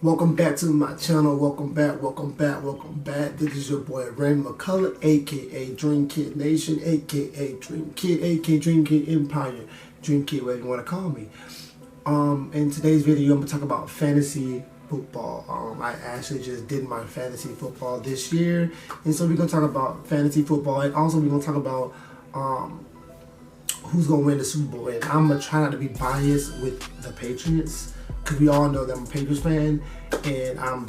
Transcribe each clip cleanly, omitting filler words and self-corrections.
Welcome back to my channel. Welcome back. This is your boy Ray McCullough, aka Dream Kid Nation, aka Dream Kid, aka Dream Kid Empire, Dream Kid, whatever you want to call me. In today's video, I'm gonna talk about fantasy football. I actually just did my fantasy football this year, and so we're gonna talk about fantasy football, and also we're gonna talk about who's gonna win the Super Bowl. And I'm gonna try not to be biased with the Patriots, because we all know that I'm a Patriots fan, and I'm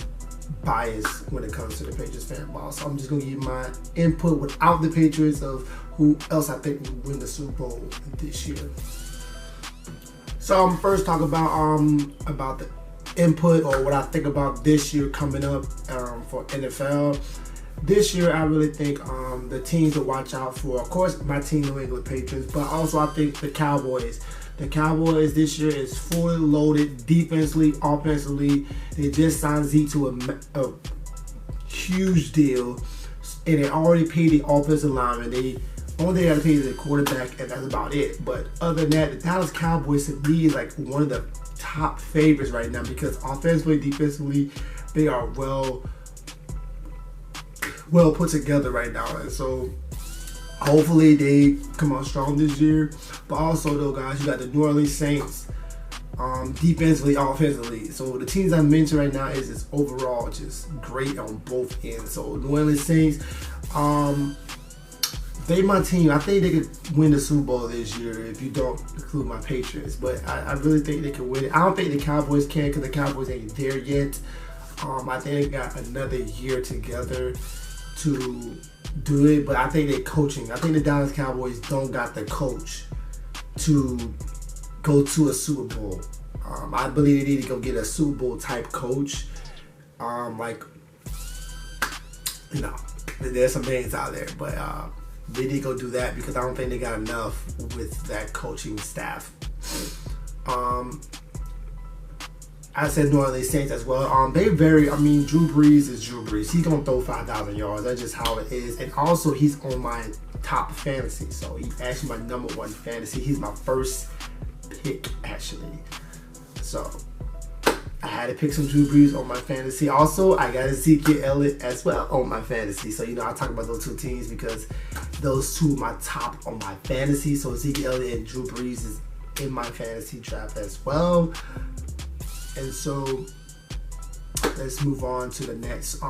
biased when it comes to the Patriots fan ball. So I'm just gonna give my input without the Patriots of who else I think will win the Super Bowl this year. So I'm first talk about the input or what I think about this year coming up for NFL. This year, I really think the teams to watch out for, of course, my team, New England Patriots, but also I think the Cowboys. The Cowboys this year is fully loaded defensively, offensively. They just signed Zeke to a huge deal, and they already paid the offensive lineman. They only got to pay the quarterback, and that's about it. But other than that, the Dallas Cowboys to me is like one of the top favorites right now, because offensively, defensively, they are well put together right now, and so hopefully they come out strong this year. But also though, guys, you got the New Orleans Saints, defensively, offensively. So the teams I mentioned right now is just overall just great on both ends. So New Orleans Saints, they my team. I think they could win the Super Bowl this year if you don't include my Patriots. But I really think they can win it. I don't think the Cowboys can, because the Cowboys ain't there yet. I think they got another year together to do it, but I think they're coaching. I think the Dallas Cowboys don't got the coach to go to a Super Bowl. I believe they need to go get a Super Bowl type coach. There's some names out there, but they need to go do that, because I don't think they got enough with that coaching staff. I said New Orleans Saints as well. Drew Brees is Drew Brees. He's gonna throw 5,000 yards. That's just how it is. And also, he's on my top fantasy. So he's actually my #1 fantasy. He's my first pick, actually. So I had to pick some Drew Brees on my fantasy. Also, I got Ezekiel Elliott as well on my fantasy. So I talk about those two teams because those two are my top on my fantasy. So Ezekiel Elliott and Drew Brees is in my fantasy draft as well. And so let's move on to the next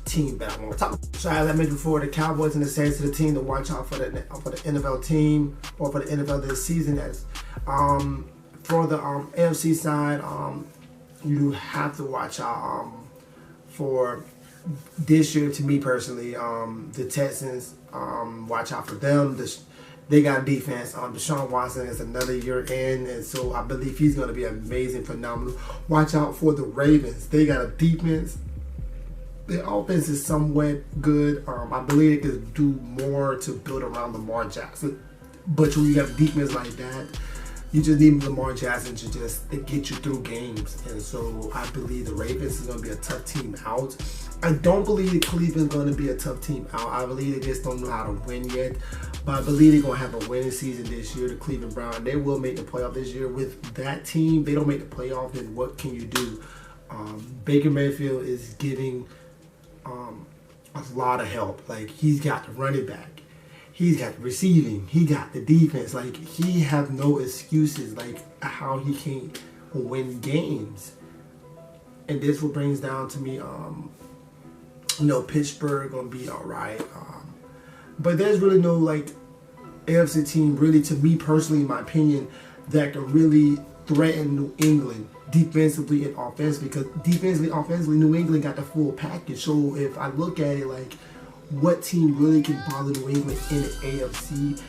team that I want to talk about. So as I mentioned before, the Cowboys and the Saints are the team to watch out for the NFL team, or for the NFL this season. As for the AFC side, you have to watch out for this year. To me personally, the Texans, watch out for them. They got defense. Deshaun Watson is another year in, and so I believe he's going to be amazing, phenomenal. Watch out for the Ravens. They got a defense. The offense is somewhat good. I believe they could do more to build around Lamar Jackson. But when you got a defense like that, you just need Lamar Jackson to just get you through games. And so I believe the Ravens is going to be a tough team out. I don't believe Cleveland's going to be a tough team out. I believe they just don't know how to win yet. But I believe they're going to have a winning season this year, the Cleveland Browns. They will make the playoff this year. With that team, they don't make the playoff, then what can you do? Baker Mayfield is giving a lot of help. Like, he's got the running back. He's got the receiving. He got the defense. Like, he have no excuses, like, how he can't win games. And this what brings down to me, Pittsburgh going to be all right. But there's really no, AFC team, really, to me personally, in my opinion, that can really threaten New England defensively and offensively. Because defensively, offensively, New England got the full package. So if I look at it, what team really can bother New England in the AFC?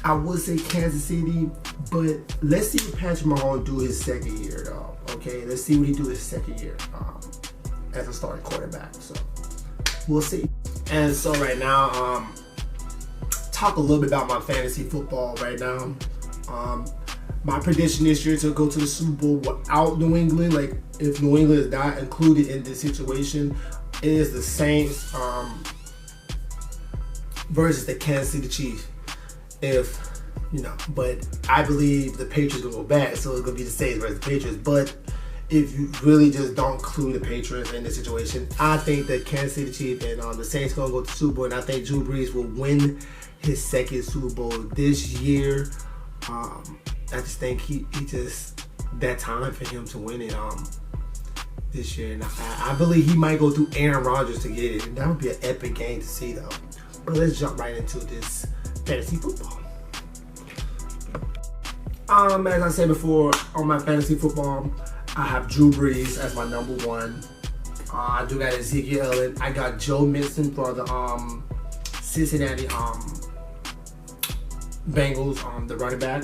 I would say Kansas City, but let's see what Patrick Mahomes do his second year, though. Okay, let's see what he do his second year as a starting quarterback. So we'll see. And so right now, talk a little bit about my fantasy football right now. My prediction this year to go to the Super Bowl without New England, if New England is not included in this situation, is the Saints versus the Kansas City Chiefs. But I believe the Patriots will go back, so it's gonna be the Saints versus the Patriots. But if you really just don't include the Patriots in the situation, I think the Kansas City Chiefs and the Saints gonna go to the Super Bowl, and I think Drew Brees will win his second Super Bowl this year. I just think he just that time for him to win it this year, and I believe he might go through Aaron Rodgers to get it, and that would be an epic game to see though. But let's jump right into this fantasy football. As I said before, on my fantasy football, I have Drew Brees as my number one. I do got Ezekiel Elliott. I got Joe Mixon for the Cincinnati Bengals, the running back.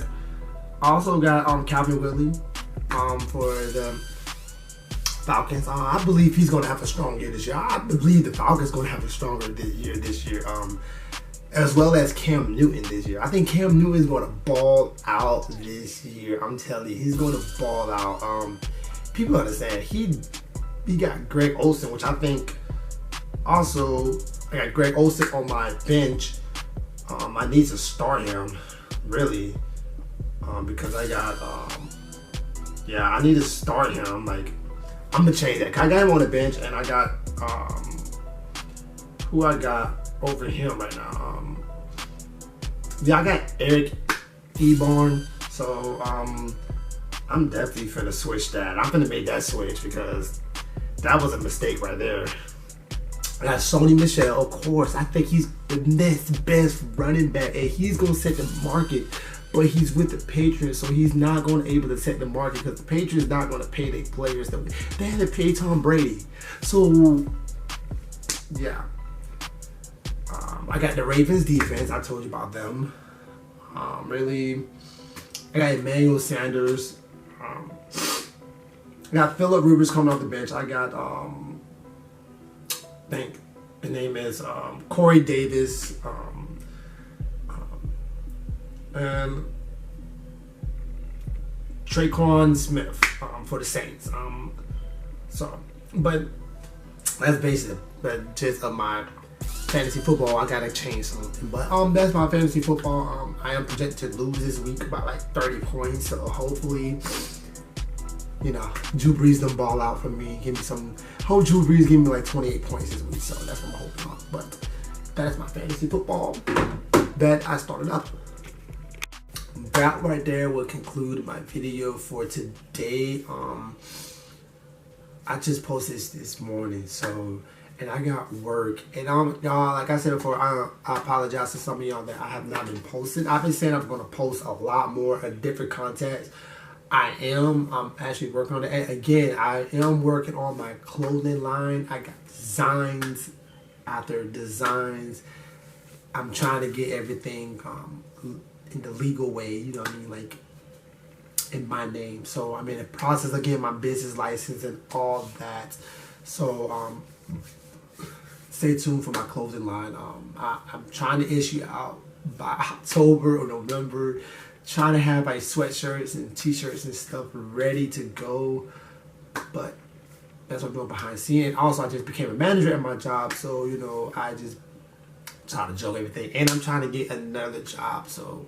I also got Calvin Ridley for the Falcons. I believe he's going to have a strong year this year. I believe the Falcons going to have a stronger this year. As well as Cam Newton this year. I think Cam Newton is going to ball out this year. I'm telling you, he's going to ball out. People understand he got Greg Olsen, which I think also I got Greg Olsen on my bench. I need to start him really because I got I need to start him. Like I'm gonna change that. I got him on the bench, and I got who I got over him right now. I got Eric Ebron, so I'm definitely finna switch that. I'm finna make that switch because that was a mistake right there. I got Sony Michel, of course. I think he's the next best running back, and he's gonna set the market. But he's with the Patriots, so he's not going to be able to set the market because the Patriots not going to pay their players. They had to pay Tom Brady. So yeah. I got the Ravens defense. I told you about them. Really, I got Emmanuel Sanders. I got Phillip Rivers coming off the bench. I got I think the name is Corey Davis. And Traquan Smith for the Saints. But that's basically the gist of my fantasy football. I gotta change something, but that's my fantasy football. I am projected to lose this week by like 30 points, so hopefully, Drew Brees don't ball out for me. Give me some. Hope Drew Brees give me like 28 points this week, so that's what I'm hoping on. But that's my fantasy football that I started up. That right there will conclude my video for today. I just posted this morning, and I got work, and y'all, like I said before, I apologize to some of y'all that I have not been posting. I've been saying I'm going to post a lot more of different content. I'm actually working on it. And again, I am working on my clothing line. I got designs after designs. I'm trying to get everything in the legal way, you know what I mean, like in my name. So I'm in the process of getting my business license and all that. So stay tuned for my clothing line. I'm trying to issue out by October or November. Trying to have like sweatshirts and t-shirts and stuff ready to go. But that's what I'm doing behind the scenes. And also I just became a manager at my job, so I just try to juggle everything. And I'm trying to get another job, so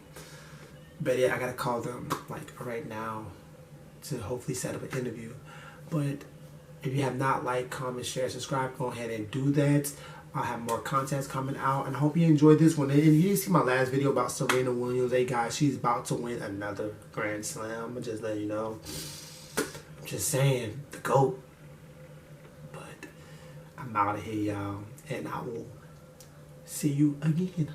but yeah, I gotta call them like right now to hopefully set up an interview. But if you have not liked, comment, share, subscribe, go ahead and do that. I'll have more content coming out, and I hope you enjoyed this one. And you didn't see my last video about Serena Williams. Hey guys, she's about to win another Grand Slam. I'm just letting you know. I'm just saying, the GOAT. But I'm out of here, y'all, and I will see you again.